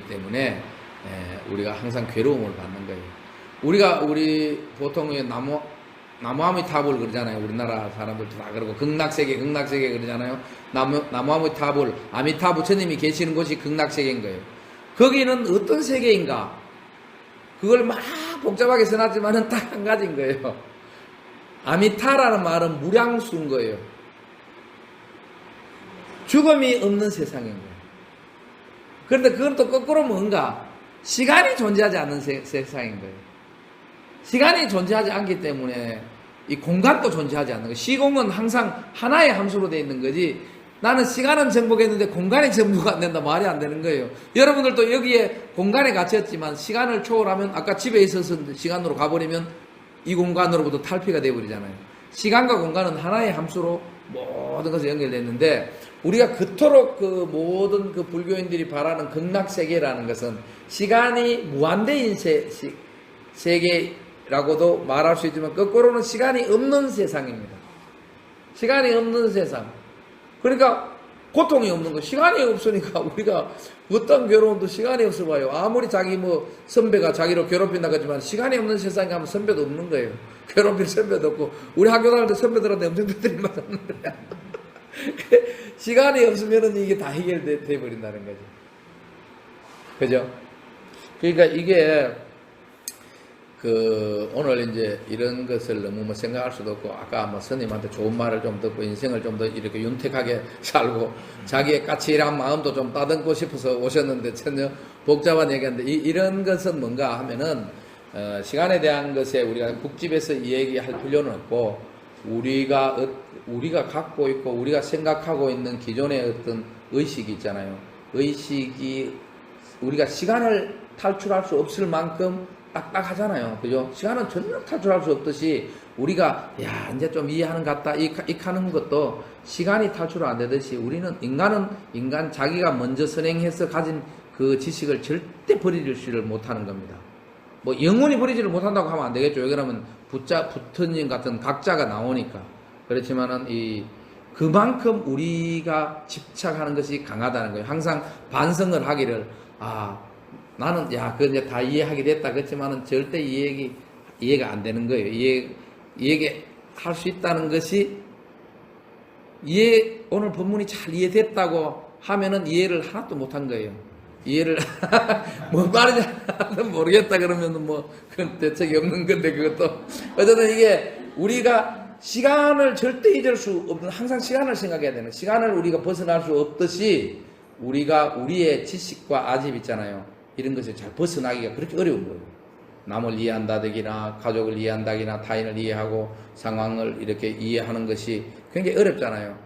때문에 우리가 항상 괴로움을 받는 거예요. 우리 보통 나무아미타불 그러잖아요. 우리나라 사람들도 다 그러고 극락세계 그러잖아요. 나무아미타불 아미타 부처님이 계시는 곳이 극락세계인 거예요. 거기는 어떤 세계인가? 그걸 막 복잡하게 써놨지만은 딱 한 가지인 거예요. 아미타라는 말은 무량수인 거예요. 죽음이 없는 세상인 거예요. 그런데 그건 또 거꾸로 뭔가 시간이 존재하지 않는 세상인 거예요. 시간이 존재하지 않기 때문에 이 공간도 존재하지 않는 거예요. 시공은 항상 하나의 함수로 되어 있는 거지 나는 시간은 정복했는데 공간이 정복이 안 된다 말이 안 되는 거예요. 여러분들도 여기에 공간에 갇혔지만 시간을 초월하면 아까 집에 있어서 시간으로 가버리면 이 공간으로부터 탈피가 되어버리잖아요. 시간과 공간은 하나의 함수로 모든 것이 연결됐는데 우리가 그토록 그 모든 그 불교인들이 바라는 극락세계라는 것은 시간이 무한대인 세계라고도 말할 수 있지만 거꾸로는 시간이 없는 세상입니다. 시간이 없는 세상. 그러니까 고통이 없는 거. 시간이 없으니까 우리가 어떤 괴로움도 시간이 없어 봐요. 아무리 자기 선배가 자기를 괴롭힌다고 하지만 시간이 없는 세상에 가면 선배도 없는 거예요. 괴롭힐 선배도 없고 우리 학교 다닐 때 선배들한테 엄청 두드려 맞았는데 시간이 없으면은 이게 다 해결돼 버린다는 거죠. 그죠? 그러니까 이게 오늘 이제 이런 것을 너무 생각할 수도 없고 아까 스님한테 좋은 말을 좀 듣고 인생을 좀 더 이렇게 윤택하게 살고 자기의 까칠한 마음도 좀 따듬고 싶어서 오셨는데 전혀 복잡한 얘기인데 이런 것은 뭔가 하면은 시간에 대한 것에 우리가 국집에서 이 얘기할 필요는 없고 우리가 갖고 있고 우리가 생각하고 있는 기존의 어떤 의식이 있잖아요. 의식이 우리가 시간을 탈출할 수 없을 만큼 딱딱하잖아요. 그죠? 시간은 전혀 탈출할 수 없듯이 우리가 이제 좀 이해하는 것 같다 하는 것도 시간이 탈출 안 되듯이 우리는 인간 자기가 먼저 선행해서 가진 그 지식을 절대 버리지를 못하는 겁니다. 영원히 버리지를 못한다고 하면 안 되겠죠. 왜 그러면 붙은님 같은 각자가 나오니까. 그렇지만은 그만큼 우리가 집착하는 것이 강하다는 거예요. 항상 반성을 하기를 나는 그건 이제 다 이해하게 됐다 그렇지만은 절대 이해가 안 되는 거예요. 이해할 수 있다는 것이 오늘 본문이 잘 이해됐다고 하면은 이해를 하나도 못한 거예요. 이해를 뭔 말인지 모르겠다 그러면은 그건 대책이 없는 건데 그것도 어쨌든 이게 우리가 시간을 절대 잊을 수 없는 항상 시간을 생각해야 되는 시간을 우리가 벗어날 수 없듯이 우리가 우리의 지식과 아집 있잖아요. 이런 것을 잘 벗어나기가 그렇게 어려운 거예요. 남을 이해한다기나 가족을 이해한다기나 타인을 이해하고 상황을 이렇게 이해하는 것이 굉장히 어렵잖아요.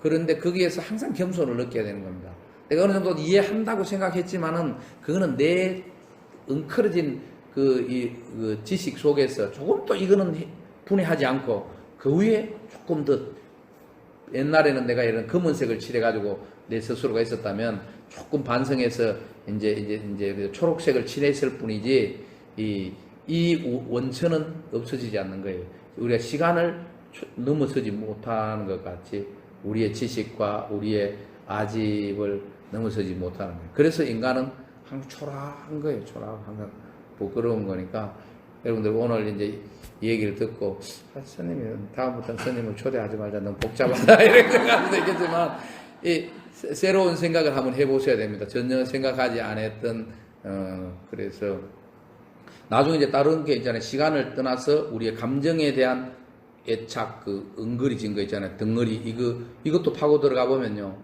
그런데 거기에서 항상 겸손을 느껴야 되는 겁니다. 내가 어느 정도 이해한다고 생각했지만은 그거는 내 엉클어진 그 지식 속에서 조금 또 이거는 분해하지 않고 그 위에 조금 더 옛날에는 내가 이런 검은색을 칠해가지고 내 스스로가 있었다면 조금 반성해서 이제 초록색을 칠했을 뿐이지 이 원천은 없어지지 않는 거예요. 우리가 시간을 넘어서지 못하는 것 같이 우리의 지식과 우리의 아집을 넘어서지 못하는 거예요. 그래서 인간은 항상 초라한 거예요. 항상 부끄러운 거니까 여러분들 오늘 이제 이 얘기를 듣고 스님이 다음부터는 스님을 초대하지 말자 너무 복잡하다 이렇게 생각할 수도 있겠지만 새로운 생각을 한번 해보셔야 됩니다. 전혀 생각하지 않았던, 그래서, 나중에 이제 다른 게 있잖아요. 시간을 떠나서 우리의 감정에 대한 애착, 그 은거리진 거 있잖아요. 덩어리, 이것도 파고 들어가 보면요.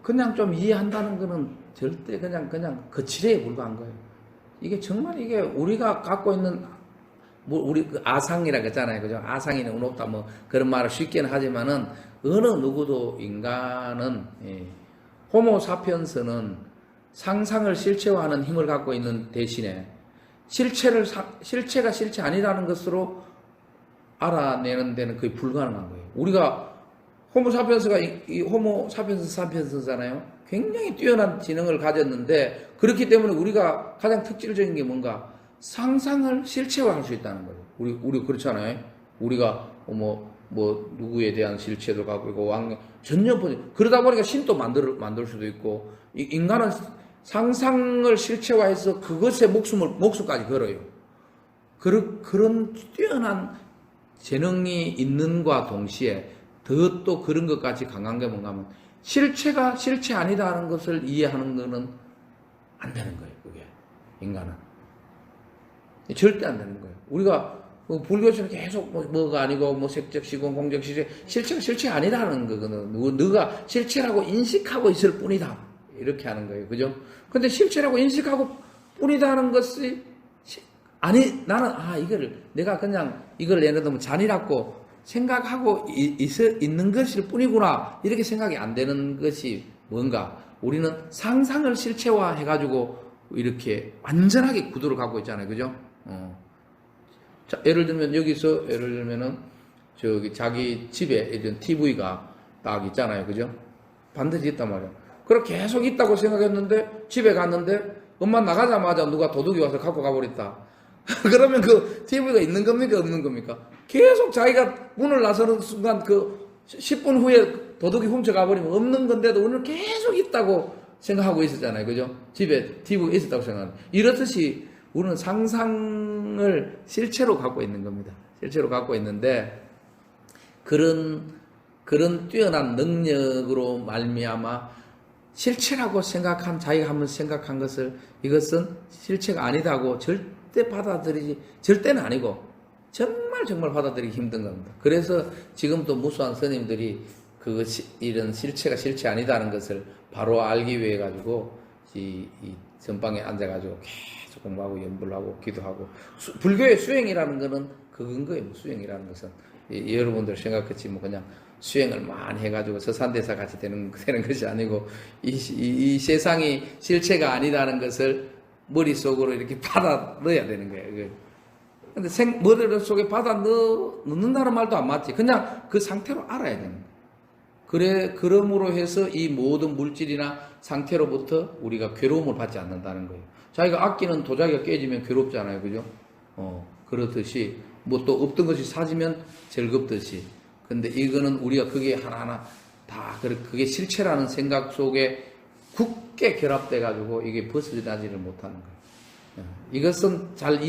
그냥 좀 이해한다는 거는 절대 그냥 거칠에 불과한 거예요. 이게 정말 이게 우리가 갖고 있는, 뭐, 우리 그 아상이라고 했잖아요. 그죠? 아상이는 의롭다, 뭐, 그런 말을 쉽게는 하지만은, 어느 누구도 인간은, 호모사피언스는 상상을 실체화하는 힘을 갖고 있는 대신에, 실체가 실체 아니라는 것으로 알아내는 데는 거의 불가능한 거예요. 우리가 호모사피언스가 이 호모사피언스잖아요. 굉장히 뛰어난 지능을 가졌는데 그렇기 때문에 우리가 가장 특질적인 게 뭔가 상상을 실체화할 수 있다는 거예요. 우리 그렇잖아요. 우리가 누구에 대한 실체도 갖고 있고 전혀 그러다 보니까 신도 만들 수도 있고 인간은 상상을 실체화해서 그것에 목숨까지 걸어요. 그런 뛰어난 재능이 있는과 동시에 더 또 그런 것까지 강한 게 뭔가 하면 실체가 실체 아니다 하는 것을 이해하는 거는 안 되는 거예요. 그게 인간은 절대 안 되는 거예요. 우리가 불교에서는 계속 뭐가 아니고 뭐 색적 시공 공적 시제 실체가 실체 아니라는 거거든. 너가 실체라고 인식하고 있을 뿐이다 이렇게 하는 거예요. 그죠? 근데 실체라고 인식하고 뿐이다 하는 것이 아니 나는 내가 그냥 이걸 예를 들면 잔이라고 생각하고 있는 것일 뿐이구나 이렇게 생각이 안 되는 것이 뭔가 우리는 상상을 실체화 해가지고 이렇게 완전하게 구도를 갖고 있잖아요. 그죠? 자, 예를 들면은 저기 자기 집에 이런 TV가 딱 있잖아요. 그죠? 반드시 있단 말이에요. 그럼 계속 있다고 생각했는데 집에 갔는데 엄마 나가자마자 누가 도둑이 와서 갖고 가버렸다. 그러면 그 TV가 있는 겁니까? 없는 겁니까? 계속 자기가 문을 나서는 순간 그 10분 후에 도둑이 훔쳐가버리면 없는 건데도 오늘 계속 있다고 생각하고 있었잖아요. 그죠? 집에 TV가 있었다고 생각하는. 이렇듯이 우리는 상상을 실체로 갖고 있는 겁니다. 실체로 갖고 있는데 그런 뛰어난 능력으로 말미암아 실체라고 자기가 한번 생각한 것을 이것은 실체가 아니다고 절대 받아들이지 절대는 아니고 정말 받아들이기 힘든 겁니다. 그래서 지금도 무수한 스님들이 이런 실체가 실체 아니다는 것을 바로 알기 위해 가지고 이 전방에 앉아가지고 계속 공부하고 연불을 하고 기도하고 불교의 수행이라는 것은 그건 거예요. 수행이라는 것은 여러분들 생각했지 뭐 그냥 수행을 많이 해가지고 서산대사 같이 되는 것이 아니고 이 세상이 실체가 아니라는 것을 머릿속으로 이렇게 받아 넣어야 되는 거예요. 근데 머릿속에 받아 넣는다는 말도 안 맞지. 그냥 그 상태로 알아야 되는 거예요. 그러므로 해서 이 모든 물질이나 상태로부터 우리가 괴로움을 받지 않는다는 거예요. 자기가 아끼는 도자기가 깨지면 괴롭잖아요. 그죠? 그렇듯이 뭐 또 없던 것이 사지면 즐겁듯이. 근데 이거는 우리가 그게 하나하나 다 그게 실체라는 생각 속에 굳게 결합돼가지고 이게 벗어나지를 못하는 거예요. 이것은 잘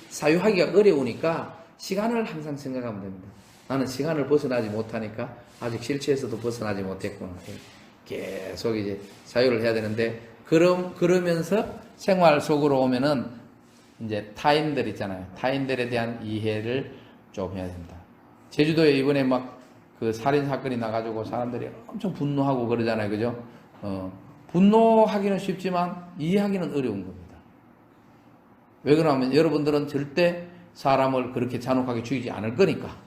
사유하기가 어려우니까 시간을 항상 생각하면 됩니다. 나는 시간을 벗어나지 못하니까 아직 실체에서도 벗어나지 못했구나. 계속 이제 사유를 해야 되는데, 그러면서 생활 속으로 오면은 이제 타인들 있잖아요. 타인들에 대한 이해를 좀 해야 됩니다. 제주도에 이번에 막 그 살인 사건이 나가지고 사람들이 엄청 분노하고 그러잖아요. 그죠? 분노하기는 쉽지만 이해하기는 어려운 겁니다. 왜 그러냐면 여러분들은 절대 사람을 그렇게 잔혹하게 죽이지 않을 거니까.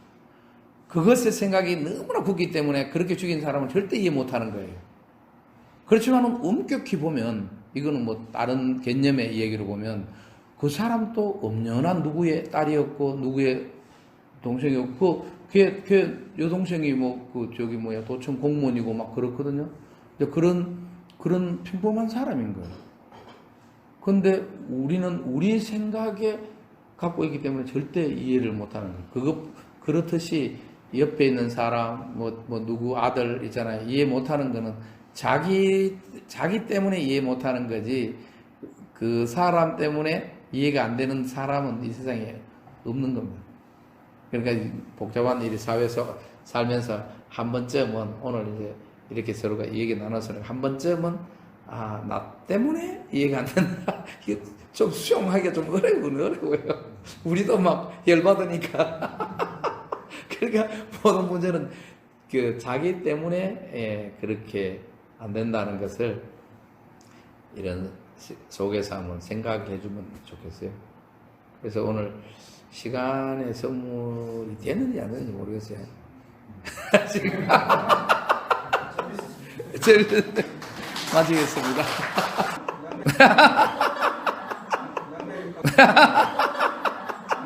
그것의 생각이 너무나 굳기 때문에 그렇게 죽인 사람을 절대 이해 못하는 거예요. 그렇지만 엄격히 보면 이거는 뭐 다른 개념의 얘기로 보면 그 사람도 엄연한 누구의 딸이었고 누구의 동생이었고 걔 여동생이 도청 공무원이고 막 그렇거든요. 그런 평범한 사람인 거예요. 근데 우리는 우리 생각에 갖고 있기 때문에 절대 이해를 못하는 거예요. 그렇듯이 옆에 있는 사람, 누구 아들 있잖아요. 이해 못하는 거는 자기 때문에 이해 못하는 거지, 그 사람 때문에 이해가 안 되는 사람은 이 세상에 없는 겁니다. 그러니까 복잡한 일이 사회에서 살면서 한 번쯤은 오늘 이제 이렇게 서로가 얘기 나눠서 한 번쯤은 나 때문에 이해가 안 된다. 이게 좀 수용하기가 좀 어려워요. 우리도 막 열받으니까. 그러니까 모든 문제는 그 자기 때문에 그렇게 안 된다는 것을 이런 속에서 한번 생각해 주면 좋겠어요. 그래서 오늘 시간의 선물이 되는지 안 되는지 모르겠어요. 지금 마치겠습니다.